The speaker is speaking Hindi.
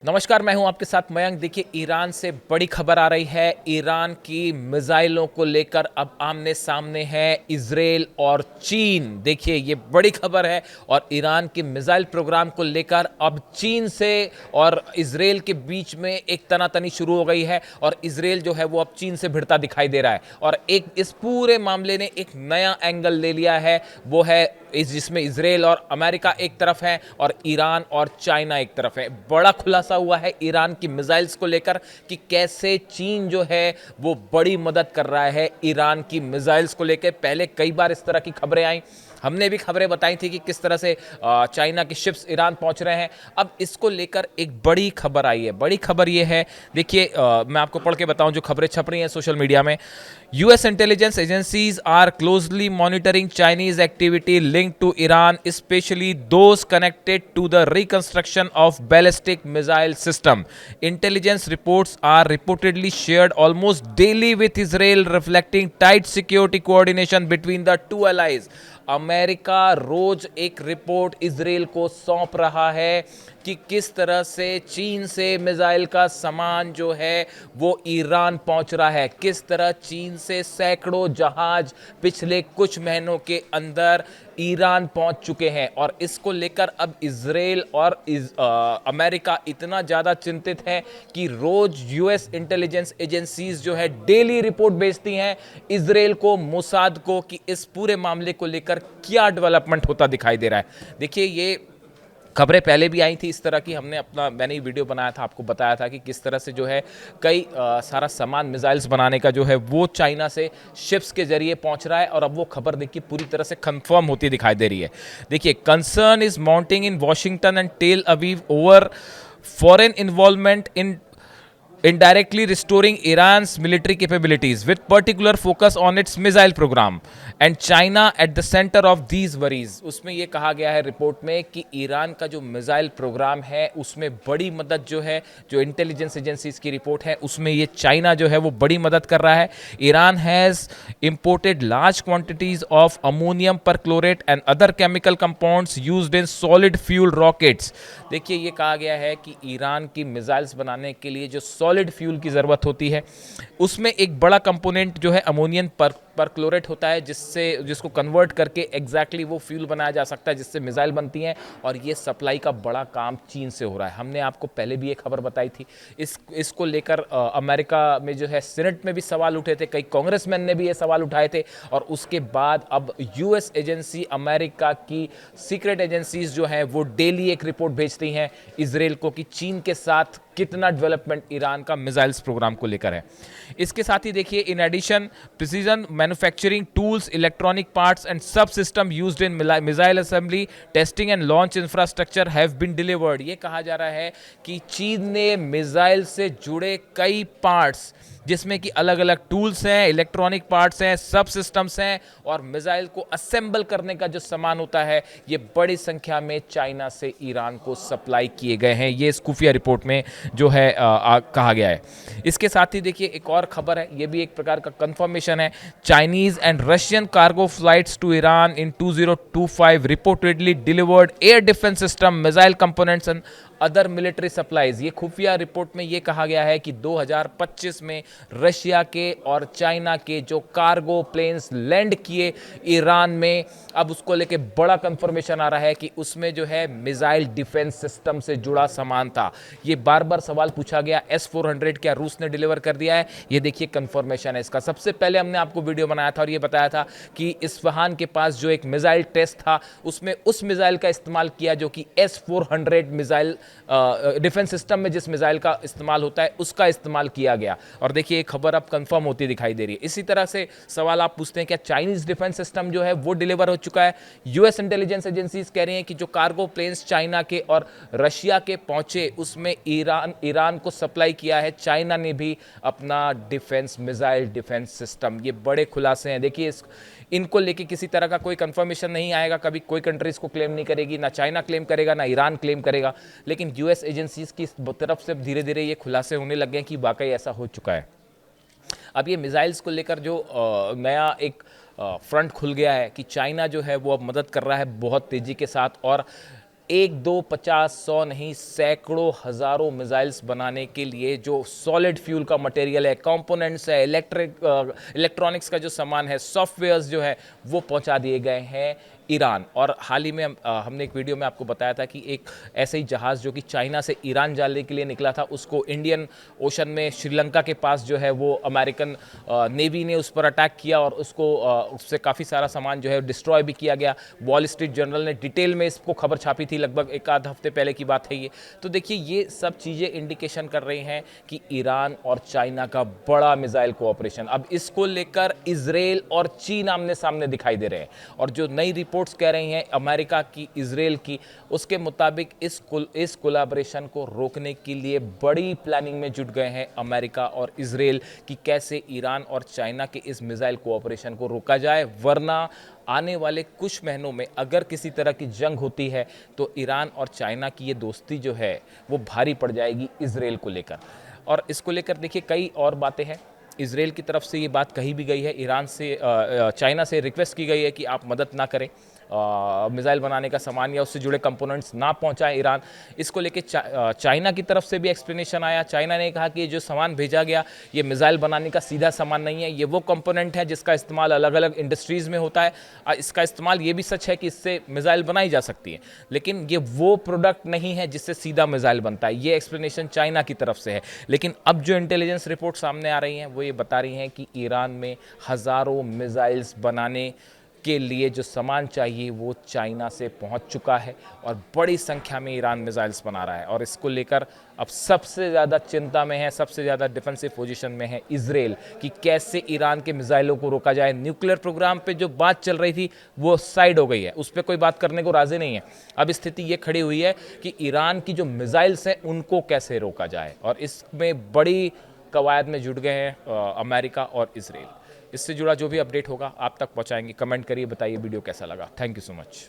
नमस्कार, मैं हूं आपके साथ मयंक। देखिए, ईरान से बड़ी खबर आ रही है। ईरान की मिसाइलों को लेकर अब आमने सामने है इजराइल और चीन। देखिए, ये बड़ी खबर है और ईरान के मिसाइल प्रोग्राम को लेकर अब चीन से और इजराइल के बीच में एक तनातनी शुरू हो गई है और इजराइल जो है वो अब चीन से भिड़ता दिखाई दे रहा है। और एक इस पूरे मामले ने एक नया एंगल ले लिया है, वो है जिसमें इजराइल और अमेरिका एक तरफ है और ईरान और चाइना एक तरफ है। बड़ा खुलासा हुआ है ईरान की मिसाइल्स को लेकर कि कैसे चीन जो है वो बड़ी मदद कर रहा है ईरान की मिसाइल्स को लेकर। पहले कई बार इस तरह की खबरें आई, हमने भी खबरें बताई थी कि किस तरह से चाइना के शिप्स ईरान पहुंच रहे हैं। अब इसको लेकर एक बड़ी खबर आई है। बड़ी खबर यह है, देखिए, मैं आपको पढ़ के बताऊं जो खबरें छप रही हैं सोशल मीडिया में। US intelligence agencies are closely monitoring Chinese activity linked to Iran, especially those connected to the reconstruction of ballistic missile system. Intelligence reports are reportedly shared almost daily with Israel, reflecting tight security coordination between the two allies. America रोज एक रिपोर्ट इजराइल को सौंप रहा है कि किस तरह से चीन से मिसाइल का सामान जो है वो ईरान पहुंच रहा है, किस तरह चीन से सैकड़ों जहाज पिछले कुछ महीनों के अंदर ईरान पहुंच चुके हैं। और इसको लेकर अब इजराइल और अमेरिका इतना ज़्यादा चिंतित है कि रोज US इंटेलिजेंस एजेंसीज जो है डेली रिपोर्ट भेजती हैं इजराइल को, मोसाद को, कि इस पूरे मामले को लेकर क्या डेवलपमेंट होता दिखाई दे रहा है। देखिए, ये खबरें पहले भी आई थी इस तरह की। मैंने ही वीडियो बनाया था, आपको बताया था कि किस तरह से जो है कई सारा सामान मिसाइल्स बनाने का जो है वो चाइना से शिप्स के जरिए पहुंच रहा है। और अब वो खबर देखिए पूरी तरह से कंफर्म होती दिखाई दे रही है। देखिए, concern is mounting in Washington and Tel Aviv over foreign involvement in indirectly restoring Iran's military capabilities, with particular focus on its missile program, and China at the center of these worries. उसमें ये कहा गया है रिपोर्ट में कि ईरान का जो मिसाइल प्रोग्राम है उसमें बड़ी मदद जो है, जो इंटेलिजेंस एजेंसीज की रिपोर्ट है उसमें ये चाइना जो है वो बड़ी मदद कर रहा है। Iran has imported large quantities of ammonium perchlorate and other chemical compounds used in solid fuel rockets. देखिए, ये कहा गया है कि ईरान की मिसाइल्स बनाने के लिए जो सॉलिड फ्यूल की ज़रूरत होती है उसमें एक बड़ा कंपोनेंट जो है अमोनियम परक्लोरेट होता है, जिसको कन्वर्ट करके एग्जैक्टली वो फ्यूल बनाया जा सकता है जिससे मिसाइल बनती हैं। और ये सप्लाई का बड़ा काम चीन से हो रहा है। हमने आपको पहले भी ये खबर बताई थी। इसको लेकर अमेरिका में जो है सीनेट में भी सवाल उठे थे, कई कांग्रेसमैन ने भी ये सवाल उठाए थे। और उसके बाद अब US एजेंसी, अमेरिका की सीक्रेट एजेंसीज जो हैं वो डेली एक रिपोर्ट भेजती हैं इजराइल को कि चीन के साथ कितना डेवलपमेंट ईरान का मिसाइल्स प्रोग्राम को लेकर है। इसके साथ ही देखिए, in addition precision manufacturing tools, electronic parts and subsystem used in missile assembly, testing and launch infrastructure have been delivered. ये कहा जा रहा है कि चीन ने मिसाइल से जुड़े कई पार्ट्स, जिसमें कि अलग अलग टूल्स हैं, इलेक्ट्रॉनिक पार्ट्स हैं, सब सिस्टम्स हैं और मिसाइल को असेंबल करने का जो सामान होता है, ये बड़ी संख्या में चाइना से ईरान को सप्लाई किए गए हैं। ये इस खुफिया रिपोर्ट में जो है कहा गया है। इसके साथ ही देखिए, एक और खबर है, ये भी एक प्रकार का कंफर्मेशन है। Chinese and Russian cargo flights to Iran in 2025 reportedly delivered air defence system, missile components and other military supplies. ये खुफिया रिपोर्ट में ये कहा गया है कि 2025 में रशिया के और चाइना के जो कार्गो प्लेन्स लैंड किए ईरान में, अब उसको लेके बड़ा कंफर्मेशन आ रहा है कि उसमें जो है मिसाइल डिफेंस सिस्टम से जुड़ा सामान था। ये बार बार सवाल पूछा गया, S-400 क्या रूस ने डिलीवर कर दिया है? ये देखिए कंफर्मेशन है इसका। सबसे पहले हमने आपको वीडियो बनाया था और ये बताया था कि इस्फहान के पास जो एक मिसाइल टेस्ट था उसमें उस मिसाइल का इस्तेमाल किया जो कि S-400 मिसाइल डिफेंस सिस्टम में जिस मिसाइल का इस्तेमाल होता है उसका इस्तेमाल किया गया। और देखिए, ये खबर अब कंफर्म होती दिखाई दे रही है। इसी तरह से सवाल आप पूछते हैं क्या चाइनीज डिफेंस सिस्टम जो है वो डिलीवर हो चुका है? US इंटेलिजेंस एजेंसीज कह रही हैं कि जो कार्गो प्लेन्स चाइना के और रशिया के पहुंचे उसमें ईरान को सप्लाई किया है चाइना ने भी अपना डिफेंस, मिसाइल डिफेंस सिस्टम। ये बड़े खुलासे हैं। देखिए, इनको लेके किसी तरह का कोई कंफर्मेशन नहीं आएगा, कभी कोई कंट्री इसको क्लेम नहीं करेगी, ना चाइना क्लेम करेगा ना ईरान क्लेम करेगा। लेकिन US एजेंसीज की तरफ से धीरे धीरे ये खुलासे होने लग गए कि वाकई ऐसा हो चुका है। अब ये मिसाइल्स को लेकर जो नया एक फ्रंट खुल गया है कि चाइना जो है वो अब मदद कर रहा है बहुत तेज़ी के साथ। और एक दो 50 100 नहीं, सैकड़ों हजारों मिसाइल्स बनाने के लिए जो सॉलिड फ्यूल का मटेरियल है, कंपोनेंट्स है, इलेक्ट्रॉनिक्स का जो सामान है, सॉफ्टवेयर्स जो है, वो पहुंचा दिए गए हैं ईरान। और हाल ही में हमने एक वीडियो में आपको बताया था कि एक ऐसे ही जहाज़ जो कि चाइना से ईरान जाने के लिए निकला था, उसको इंडियन ओशन में श्रीलंका के पास जो है वो अमेरिकन नेवी ने उस पर अटैक किया और उससे काफ़ी सारा सामान जो है डिस्ट्रॉय भी किया गया। वॉल स्ट्रीट जर्नल ने डिटेल में इसको खबर छापी थी, लगभग एक आध हफ्ते पहले की बात है ये। तो देखिए, ये सब चीज़ें इंडिकेशन कर रही हैं कि ईरान और चाइना का बड़ा मिसाइल कोऑपरेशन, अब इसको लेकर इजराइल और चीन आमने सामने दिखाई दे रहे हैं। और जो नई रिपोर्ट्स कह रही हैं अमेरिका की, इजराइल की, उसके मुताबिक इस कोलैबोरेशन को रोकने के लिए बड़ी प्लानिंग में जुट गए हैं अमेरिका और इजराइल कि कैसे ईरान और चाइना के इस मिसाइल कोऑपरेशन को रोका जाए, वरना आने वाले कुछ महीनों में अगर किसी तरह की जंग होती है तो ईरान और चाइना की ये दोस्ती जो है वो भारी पड़ जाएगी इजराइल को लेकर। और इसको लेकर देखिए कई और बातें हैं। इजराइल की तरफ से ये बात कही भी गई है, ईरान से चाइना से रिक्वेस्ट की गई है कि आप मदद ना करें, मिसाइल बनाने का सामान या उससे जुड़े कंपोनेंट्स ना पहुंचाएं ईरान। इसको लेके चाइना की तरफ से भी एक्सप्लेनेशन आया। चाइना ने कहा कि ये जो सामान भेजा गया ये मिसाइल बनाने का सीधा सामान नहीं है, ये वो कंपोनेंट है जिसका इस्तेमाल अलग अलग इंडस्ट्रीज़ में होता है। इसका इस्तेमाल ये भी सच है कि इससे मिसाइल बनाई जा सकती है, लेकिन ये वो प्रोडक्ट नहीं है जिससे सीधा मिसाइल बनता है। ये एक्सप्लेनेशन चाइना की तरफ से है। लेकिन अब जो इंटेलिजेंस रिपोर्ट सामने आ रही हैं वो ये बता रही हैं कि ईरान में हज़ारों मिसाइल्स बनाने के लिए जो सामान चाहिए वो चाइना से पहुंच चुका है और बड़ी संख्या में ईरान मिसाइल्स बना रहा है। और इसको लेकर अब सबसे ज़्यादा चिंता में है, सबसे ज़्यादा डिफेंसिव पोजीशन में है इजराइल कि कैसे ईरान के मिसाइलों को रोका जाए। न्यूक्लियर प्रोग्राम पे जो बात चल रही थी वो साइड हो गई है, उस पर कोई बात करने को राजी नहीं है। अब स्थिति ये खड़ी हुई है कि ईरान की जो मिसाइल्स हैं उनको कैसे रोका जाए, और इसमें बड़ी कवायद में जुट गए हैं अमेरिका और इजराइल। इससे जुड़ा जो भी अपडेट होगा आप तक पहुंचाएंगे। कमेंट करिए, बताइए वीडियो कैसा लगा। Thank you so much.